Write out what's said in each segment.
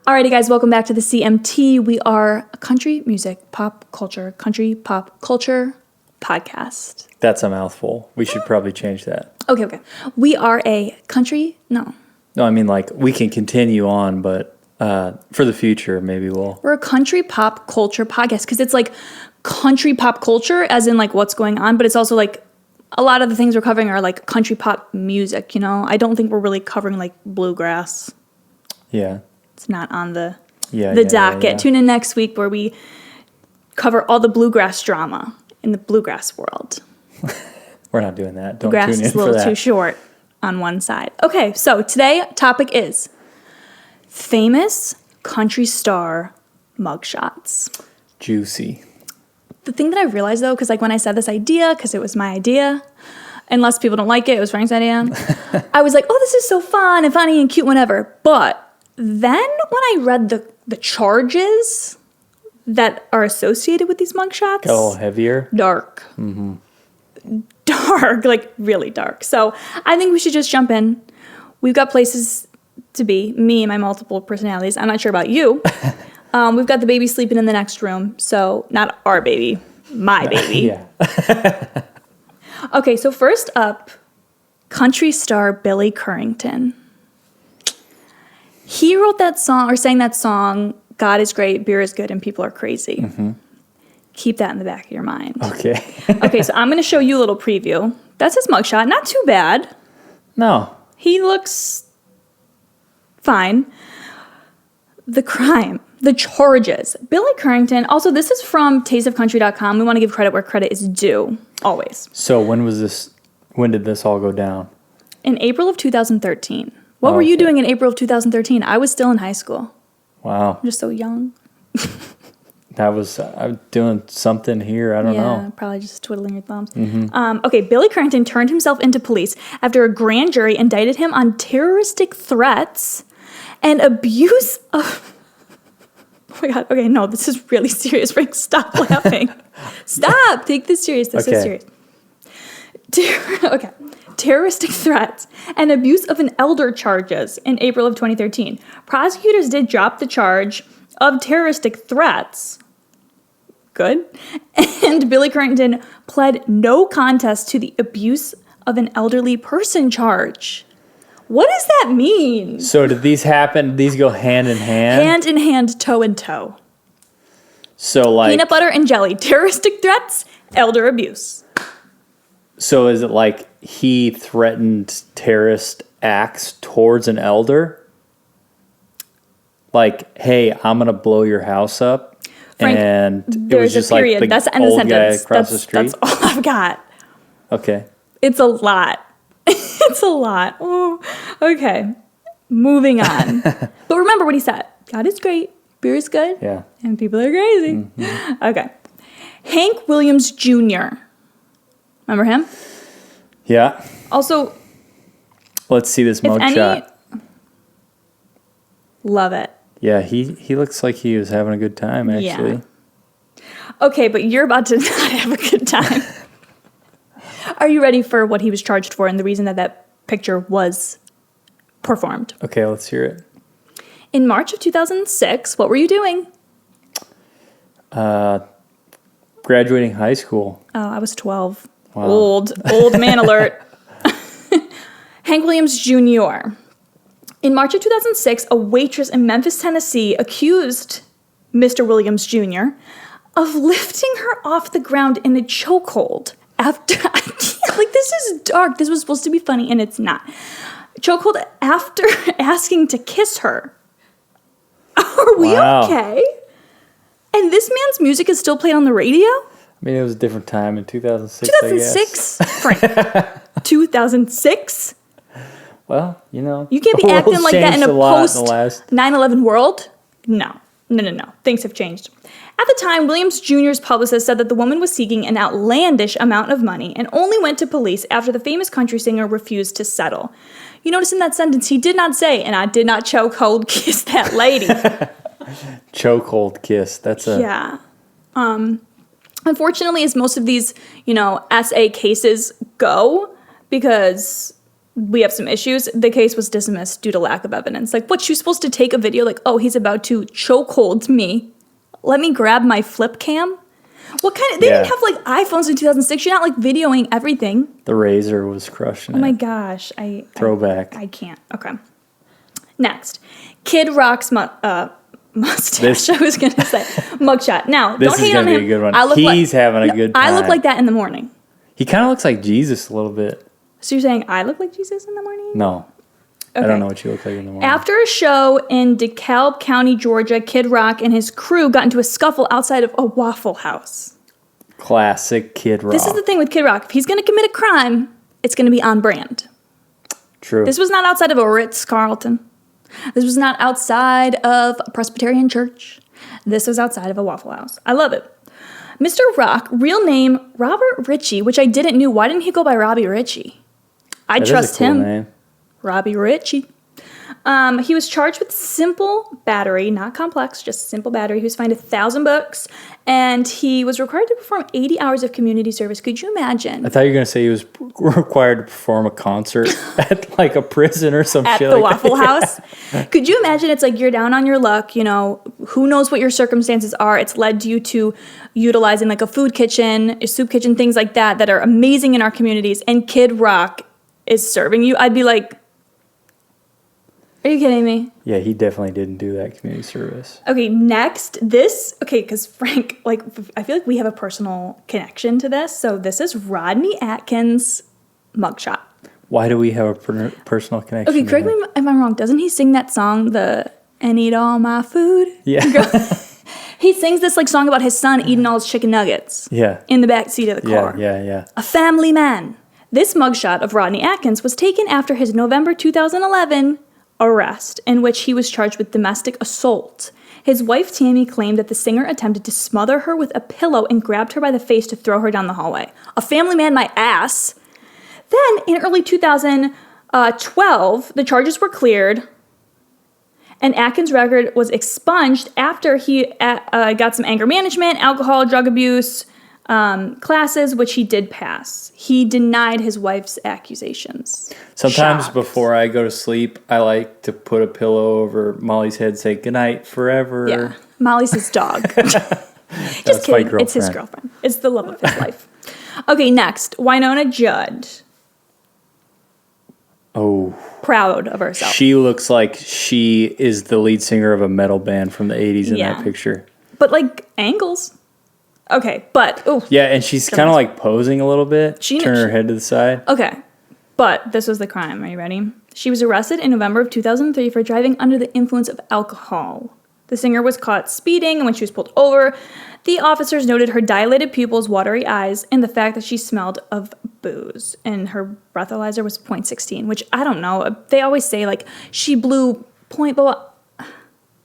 Alrighty, guys, welcome back to the CMT. We are a country pop culture podcast. That's a mouthful. We should probably change that. Okay. We are a No, I mean, like, we can continue on, but for the future, maybe we'll... We're a country pop culture podcast because it's like country pop culture as in like what's going on, but it's also like a lot of the things we're covering are like country pop music, you know? I don't think we're really covering like bluegrass. Yeah. It's not on the docket. Yeah. Tune in next week where we cover all the bluegrass drama in the bluegrass world. We're not doing that. Don't Bluegrass tune in is a little for that. too short on one side. Okay, so today topic is famous country star mugshots. Juicy. The thing that I realized though, because like when I said this idea, because it was my idea, unless people don't like it was Frank's idea, I was like, oh, this is so fun and funny and cute, whatever. But then when I read the charges that are associated with these mugshots, A little heavier. dark. Mm-hmm. Dark, like really dark. So I think we should just jump in. We've got places to be, me and my multiple personalities. I'm not sure about you. We've got the baby sleeping in the next room. So not our baby, my baby. Yeah. Okay, so first up, country star Billy Currington. He wrote that song, or sang that song, God is great, beer is good, and people are crazy. Mm-hmm. Keep that in the back of your mind. Okay. Okay, so I'm going to show you a little preview. That's his mugshot. Not too bad. No. He looks fine. The crime, the charges. Billy Currington, also this is from tasteofcountry.com. We want to give credit where credit is due, always. So when did this all go down? In April of 2013. What were you doing in April of 2013? I was still in high school. Wow. I'm just so young. I was doing something here. I don't know. Yeah, probably just twiddling your thumbs. Mm-hmm. Okay, Billy Currington turned himself into police after a grand jury indicted him on terroristic threats and abuse of... Oh my God. Okay, no, this is really serious. Frank, stop laughing. Stop. Take this serious. This is serious. Okay. Terroristic threats and abuse of an elder charges in April of 2013. Prosecutors did drop the charge of terroristic threats. Good. And Billy Currington pled no contest to the abuse of an elderly person charge. What does that mean? So did these happen? These go hand in hand? Hand in hand, toe in toe. So like... Peanut butter and jelly. Terroristic threats, elder abuse. So is it like he threatened terrorist acts towards an elder? Like, hey, I'm going to blow your house up. Frank, and it was just a period. like the That's the end of the old guy sentence. across the street? That's all I've got. Okay. It's a lot. It's a lot. Oh, okay. Moving on. But remember what he said. God is great. Beer is good. Yeah. And people are crazy. Mm-hmm. Okay. Hank Williams Jr. Remember him? Yeah. Also, let's see this mugshot. Love it. Yeah, he looks like he was having a good time, actually. Yeah. Okay, but you're about to not have a good time. Are you ready for what he was charged for and the reason that picture was performed? Okay, let's hear it. In March of 2006, what were you doing? Graduating high school. Oh, I was 12. Wow. Old man alert. Hank Williams Jr. In March of 2006, a waitress in Memphis, Tennessee accused Mr. Williams Jr. of lifting her off the ground in a chokehold after... I can't, like, this is dark. This was supposed to be funny, and it's not. Chokehold after asking to kiss her. Are we okay? And this man's music is still played on the radio? I mean, it was a different time in 2006, 2006? Frank. 2006? Well, you know. You can't be acting like that in a post 9/11 world. No. Things have changed. At the time, Williams Jr.'s publicist said that the woman was seeking an outlandish amount of money and only went to police after the famous country singer refused to settle. You notice in that sentence, he did not say, and I did not chokehold kiss that lady. Chokehold kiss. That's a... Yeah. Unfortunately, as most of these, SA cases go, because we have some issues. The case was dismissed due to lack of evidence. Like, what, she was supposed to take a video like, oh, he's about to chokehold me. Let me grab my flip cam. What kind of, they didn't have like iPhones in 2006. You're not like videoing everything. The razor was crushing it. Oh my gosh. Throwback. I can't. Okay. Next. Kid Rock's mustache, I was going to say. Mugshot. Now, this don't hate on him. This is going to be a good one. He's having a good time. I look like that in the morning. He kind of looks like Jesus a little bit. So you're saying I look like Jesus in the morning? No. Okay. I don't know what you look like in the morning. After a show in DeKalb County, Georgia, Kid Rock and his crew got into a scuffle outside of a Waffle House. Classic Kid Rock. This is the thing with Kid Rock. If he's going to commit a crime, it's going to be on brand. True. This was not outside of a Ritz-Carlton. This was not outside of a Presbyterian church. This was outside of a Waffle House. I love it. Mr. Rock, real name Robert Ritchie, which I didn't know. Why didn't he go by Robbie Ritchie? I trust him. Name. Robbie Ritchie. He was charged with simple battery, not complex, just simple battery. He was fined $1,000, and he was required to perform 80 hours of community service. Could you imagine? I thought you were going to say he was required to perform a concert at like a prison or some at shit the like Waffle that. House. Could you imagine? It's like you're down on your luck, you know, who knows what your circumstances are. It's led you to utilizing like a food kitchen, a soup kitchen, things like that are amazing in our communities, and Kid Rock is serving you. I'd be like, are you kidding me? Yeah, he definitely didn't do that community service. Okay, next, because Frank, like, I feel like we have a personal connection to this. So this is Rodney Atkins' mugshot. Why do we have a personal connection? Okay, correct me if I'm wrong. Doesn't he sing that song, and eat all my food? Yeah. He sings this like song about his son eating all his chicken nuggets. Yeah. In the back seat of the car. Yeah. A family man. This mugshot of Rodney Atkins was taken after his November 2011 arrest, in which he was charged with domestic assault. His wife Tammy claimed that the singer attempted to smother her with a pillow and grabbed her by the face to throw her down the hallway. A family man, my ass. Then, in early 2012, the charges were cleared, and Atkins' record was expunged after he got some anger management, alcohol, drug abuse classes, which he did pass. He denied his wife's accusations. Sometimes before I go to sleep, I like to put a pillow over Molly's head and say, "Good night forever." Yeah, Molly's his dog. Just kidding. It's his girlfriend. It's the love of his life. Okay, next. Winona Judd. Oh. Proud of herself. She looks like she is the lead singer of a metal band from the 80s in that picture. But like angles. Okay, but yeah, and she's kind of like posing a little bit. Turn her head to the side. Okay, but this was the crime. Are you ready? She was arrested in November of 2003 for driving under the influence of alcohol. The singer was caught speeding, and when she was pulled over, the officers noted her dilated pupils, watery eyes, and the fact that she smelled of booze. And her breathalyzer was 0.16, which I don't know. They always say like she blew point, but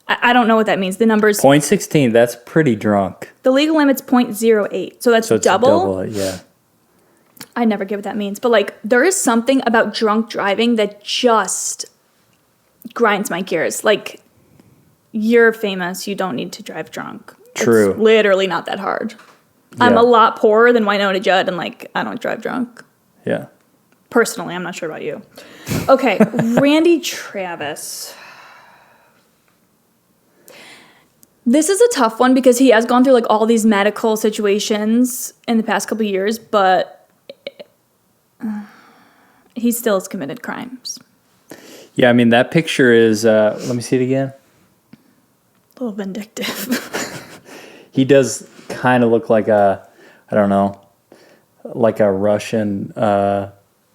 I don't know what that means. The numbers 0.16. That's pretty drunk. The legal limit's 0.08, so that's it's double. Yeah. I never get what that means, but like there is something about drunk driving that just grinds my gears. Like, you're famous, you don't need to drive drunk. True. It's literally not that hard. Yeah. I'm a lot poorer than Winona Judd, and like I don't drive drunk. Yeah. Personally, I'm not sure about you. Okay, Randy Travis. This is a tough one because he has gone through like all these medical situations in the past couple of years, but he still has committed crimes. Yeah, I mean, that picture is, let me see it again. A little vindictive. He does kind of look like I don't know, like a Russian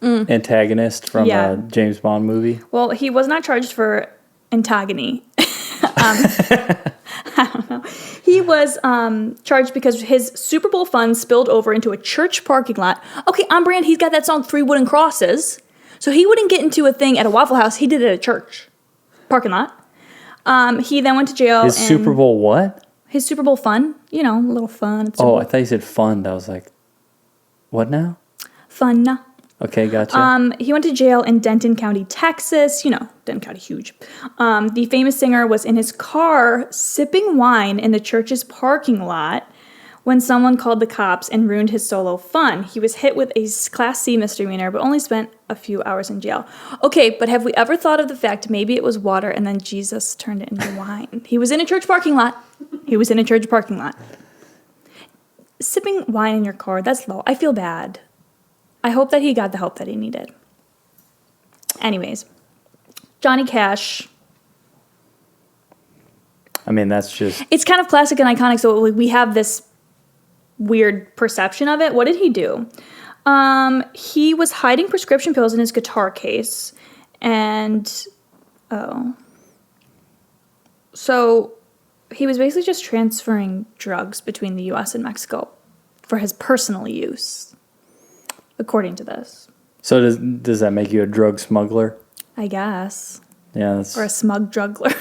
antagonist from a James Bond movie. Well, he was not charged for antagony. I don't know. He was charged because his Super Bowl funds spilled over into a church parking lot. Okay, on brand, he's got that song, 3 Wooden Crosses. So he wouldn't get into a thing at a Waffle House. He did it at a church parking lot. He then went to jail. His Super Bowl what? His Super Bowl fund. You know, a little fun. I thought you said fund. I was like, what now? Fun. Okay, gotcha. He went to jail in Denton County, Texas. You know, Denton County, huge. The famous singer was in his car sipping wine in the church's parking lot when someone called the cops and ruined his solo fun. He was hit with a Class C misdemeanor, but only spent a few hours in jail. Okay, but have we ever thought of the fact maybe it was water and then Jesus turned it into wine? He was in a church parking lot. Sipping wine in your car, that's low. I feel bad. I hope that he got the help that he needed. Anyways, Johnny Cash. I mean, that's just... It's kind of classic and iconic, so we have this weird perception of it. What did he do? He was hiding prescription pills in his guitar case, and... So he was basically just transferring drugs between the U.S. and Mexico for his personal use, according to this. So does that make you a drug smuggler? I guess. Yeah, that's... Or a smug juggler.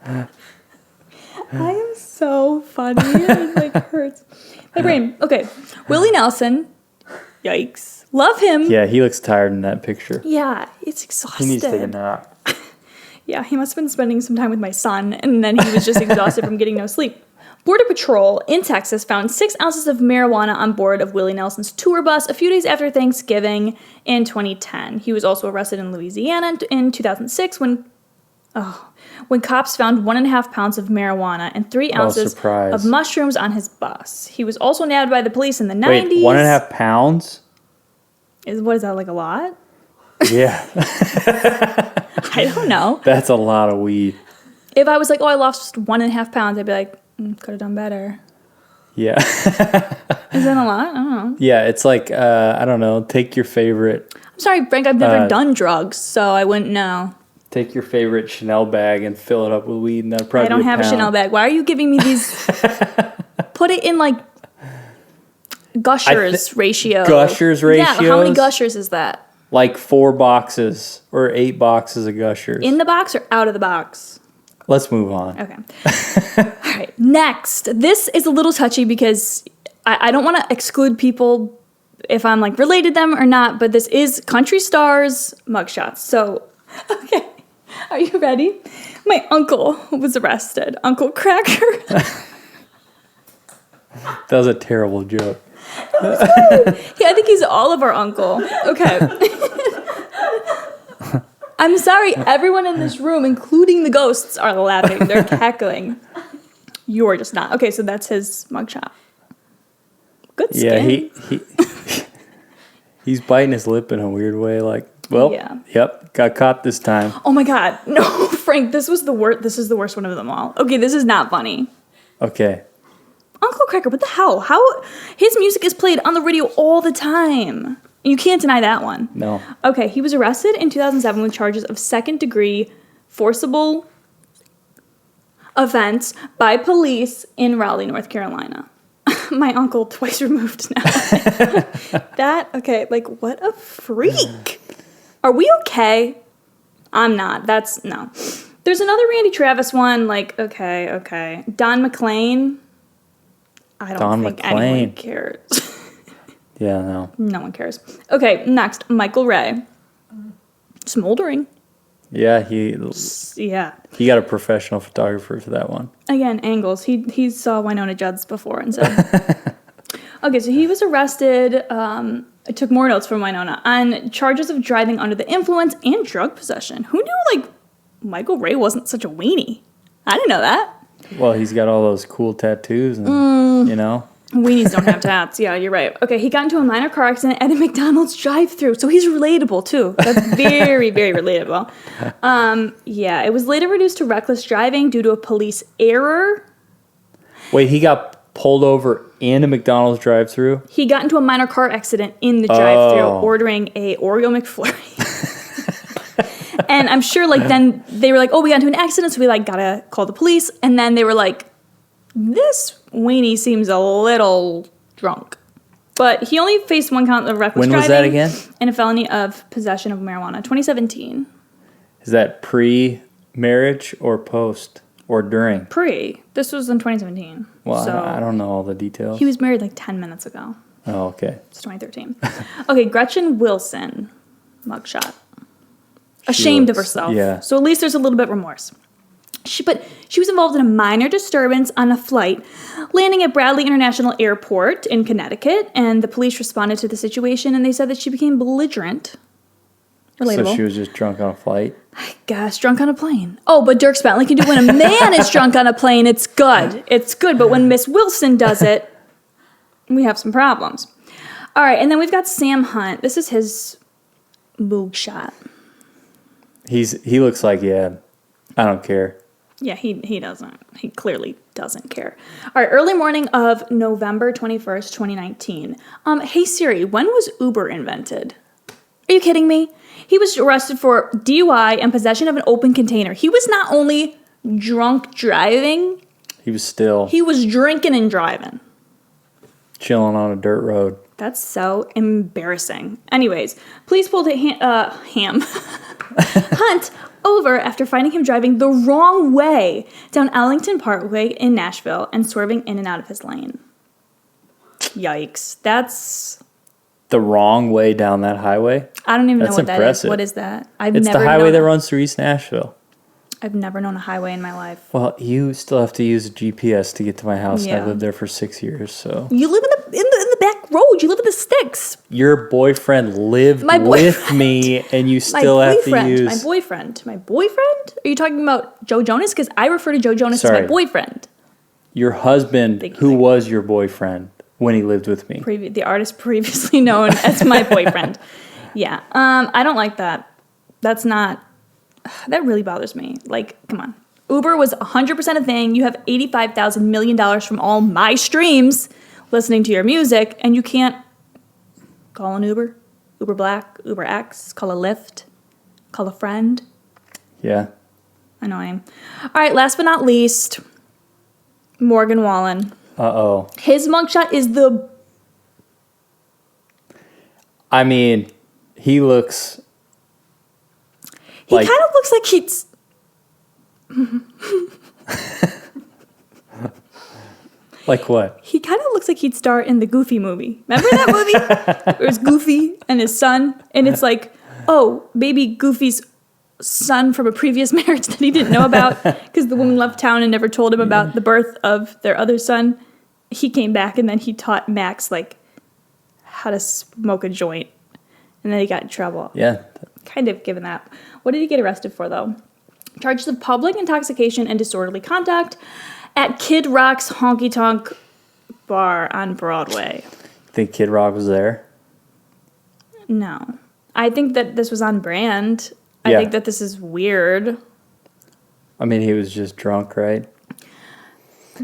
I am so funny. It like hurts my brain. Okay, Willie Nelson. Yikes. Love him. Yeah, he looks tired in that picture. Yeah, it's exhausted. He needs to take a nap. Yeah, he must have been spending some time with my son, and then he was just exhausted from getting no sleep. Border Patrol in Texas found 6 ounces of marijuana on board of Willie Nelson's tour bus a few days after Thanksgiving in 2010. He was also arrested in Louisiana in 2006 when cops found 1.5 pounds of marijuana and 3 ounces of mushrooms on his bus. He was also nabbed by the police in the 90s. Wait, 1.5 pounds? What is that, like a lot? Yeah. I don't know. That's a lot of weed. If I was like, I lost 1.5 pounds, I'd be like, could have done better. Yeah. Is that a lot? I don't know. Yeah, it's like, I don't know, take your favorite... I'm sorry, Frank, I've never done drugs, so I wouldn't know. Take your favorite Chanel bag and fill it up with weed, and that'd probably I don't have a Chanel bag. Why are you giving me these... Put it in, like, Gushers ratio. Gushers ratios? Yeah, how many Gushers is that? Like 4 boxes or 8 boxes of Gushers. In the box or out of the box? Let's move on. Okay. All right. Next. This is a little touchy because I don't want to exclude people if I'm like related to them or not, but this is country stars mugshots. So, okay. Are you ready? My uncle was arrested. Uncle Cracker. That was a terrible joke. Yeah, I think he's all of our uncle. Okay. I'm sorry, everyone in this room, including the ghosts, are laughing. They're cackling. You're just not. Okay, so that's his mugshot. Good skin. Yeah, he's biting his lip in a weird way. Like, well, yep, got caught this time. Oh my God, no, Frank, this was the worst. This is the worst one of them all. Okay, this is not funny. Okay. Uncle Cracker, what the hell? How his music is played on the radio all the time. You can't deny that one. No. Okay, he was arrested in 2007 with charges of second-degree forcible offense by police in Raleigh, North Carolina. My uncle twice removed now. What a freak. Are we okay? I'm not. No. There's another Randy Travis one, okay. Don McLean. I don't think anyone cares. Yeah, no. No one cares. Okay, next, Michael Ray. Smoldering. Yeah, he got a professional photographer for that one. Again, angles. He saw Winona Judd's before and said. Okay, so he was arrested. I took more notes from Winona on charges of driving under the influence and drug possession. Who knew Michael Ray wasn't such a weenie? I didn't know that. Well, he's got all those cool tattoos, and Weenies don't have tats. Yeah, you're right. Okay, he got into a minor car accident at a McDonald's drive-thru, so he's relatable too. That's very, very relatable. It was later reduced to reckless driving due to a police error. Wait, he got pulled over in a McDonald's drive-thru? He got into a minor car accident in the drive-thru, ordering a Oreo McFlurry. And I'm sure, then they were like, we got into an accident, so we, gotta call the police. And then they were like, this weenie seems a little drunk. But he only faced 1 count of reckless driving. When was that again? And a felony of possession of marijuana, 2017. Is that pre-marriage or post or during? Pre. This was in 2017. Well, so I don't know all the details. He was married 10 minutes ago. Oh, okay. It's 2013. Okay, Gretchen Wilson, mugshot. Ashamed of herself. Yeah. So at least there's a little bit remorse. But she was involved in a minor disturbance on a flight landing at Bradley International Airport in Connecticut, and the police responded to the situation, and they said that she became belligerent. Relatable. So she was just drunk on a flight? I guess drunk on a plane. Oh, but Dirk Bentley can do when a man is drunk on a plane. It's good. It's good. But when Miss Wilson does it, we have some problems. All right, and then we've got Sam Hunt. This is his mugshot. He looks like, I don't care. Yeah, he doesn't. He clearly doesn't care. All right, early morning of November 21st, 2019. Hey Siri, when was Uber invented? Are you kidding me? He was arrested for DUI and possession of an open container. He was not only drunk driving. He was drinking and driving. Chilling on a dirt road. That's so embarrassing. Anyways, police pulled Hunt over after finding him driving the wrong way down Ellington Parkway in Nashville and swerving in and out of his lane. Yikes. That's the wrong way down that highway? I don't even know what impressive. that is. What is that? It's the highway that runs through East Nashville. I've never known a highway in my life. Well, you still have to use a GPS to get to my house. Yeah. And I lived there for 6 years, so. You live in the back road. You live in the sticks. Your boyfriend lived with me, and you still have to use... My boyfriend? Are you talking about Joe Jonas? Because I refer to Joe Jonas as my boyfriend. Your husband, who was your boyfriend when he lived with me. The artist previously known as my boyfriend. Yeah. I don't like that. That's not... That really bothers me. Like, come on. Uber was 100% a thing. You have $85,000 million from all my streams listening to your music, and you can't call an Uber, Uber Black, Uber X, call a Lyft, call a friend. Yeah. Annoying. All right, last but not least, Morgan Wallen. Uh-oh. His mugshot is the... I mean, he looks... He kind of looks like he's... Like what? He kind of looks like he'd star in the Goofy movie. Remember that movie? It was Goofy and his son, and it's like, oh, baby Goofy's son from a previous marriage that he didn't know about because the woman left town and never told him about the birth of their other son. He came back, and then he taught Max, like, how to smoke a joint, and then he got in trouble. Yeah. Kind of given that. What did he get arrested for, though? Charges of public intoxication and disorderly conduct at Kid Rock's Honky Tonk Bar on Broadway. Think Kid Rock was there? No. I think that this was on brand. I think that this is weird. I mean, he was just drunk, right?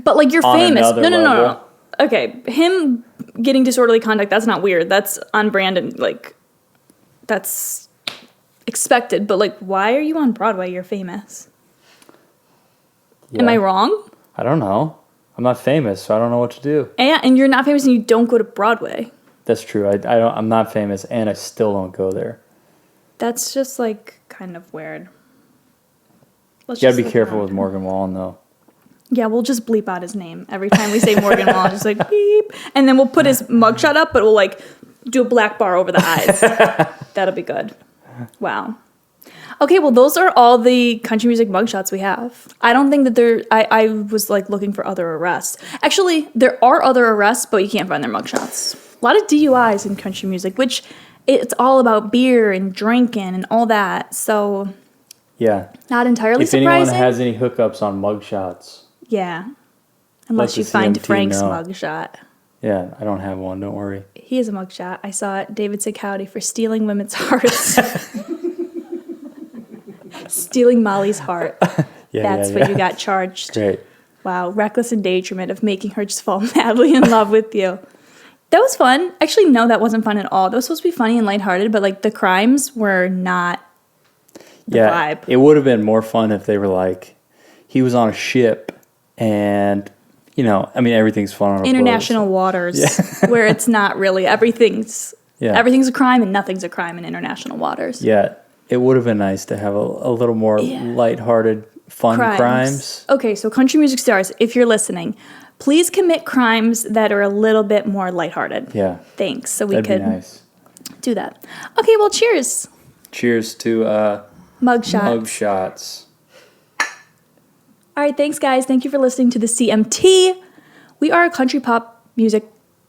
But, like, you're on famous. No. Okay, him getting disorderly conduct, that's not weird. That's on brand and, like, that's... expected, but like, why are you on Broadway? You're famous. Yeah. Am I wrong? I don't know. I'm not famous, so I don't know what to do. And you're not famous, and you don't go to Broadway. That's true. I'm not famous, and I still don't go there. That's just like kind of weird. You gotta be careful with Morgan Wallen, though. Yeah, we'll just bleep out his name every time we say Morgan Wallen. Just like beep, and then we'll put his mugshot up, but we'll like do a black bar over the eyes. That'll be good. Wow. Okay, well, those are all the country music mugshots we have. I don't think that I was, like, looking for other arrests. Actually, there are other arrests, but you can't find their mugshots. A lot of DUIs in country music, which it's all about beer and drinking and all that. So, yeah. Not entirely if surprising. If anyone has any hookups on mugshots. Yeah. Unless you find Frank's mugshot. Yeah, I don't have one, don't worry. He is a mugshot. I saw it. David Sickowdy for stealing women's hearts. Stealing Molly's heart. That's what you got charged. Great. Wow, reckless endangerment of making her just fall madly in love with you. That was fun. Actually, no, that wasn't fun at all. That was supposed to be funny and lighthearted, but like the crimes were not the vibe. It would have been more fun if they were like, he was on a ship and... You know, I mean, everything's fun on a international waters, where it's not really everything's a crime and nothing's a crime in international waters. Yeah, it would have been nice to have a little more lighthearted, fun crimes. Okay, so country music stars, if you're listening, please commit crimes that are a little bit more lighthearted. Yeah, thanks. So we could be nice. Do that. Okay, well, cheers. Cheers to mugshots. All right, thanks, guys. Thank you for listening to the CMT. We are a country pop music,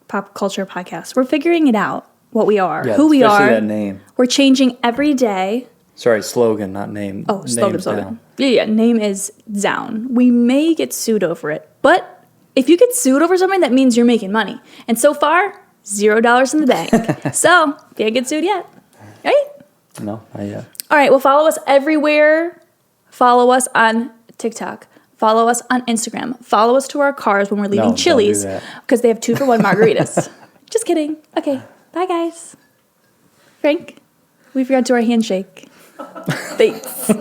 pop culture podcast. We're figuring it out, what we are, who we are. That name. We're changing every day. Sorry, slogan, not name. Oh, slogan. Yeah, name is down. We may get sued over it, but if you get sued over something, that means you're making money. And so far, $0 in the bank. So, can't get sued yet. Right? No, not yet. All right, well, follow us everywhere. Follow us on TikTok. Follow us on Instagram. Follow us to our cars when we're leaving Chili's because they have 2-for-1 margaritas. Just kidding. Okay, bye, guys. Frank, we forgot to do our handshake. Thanks.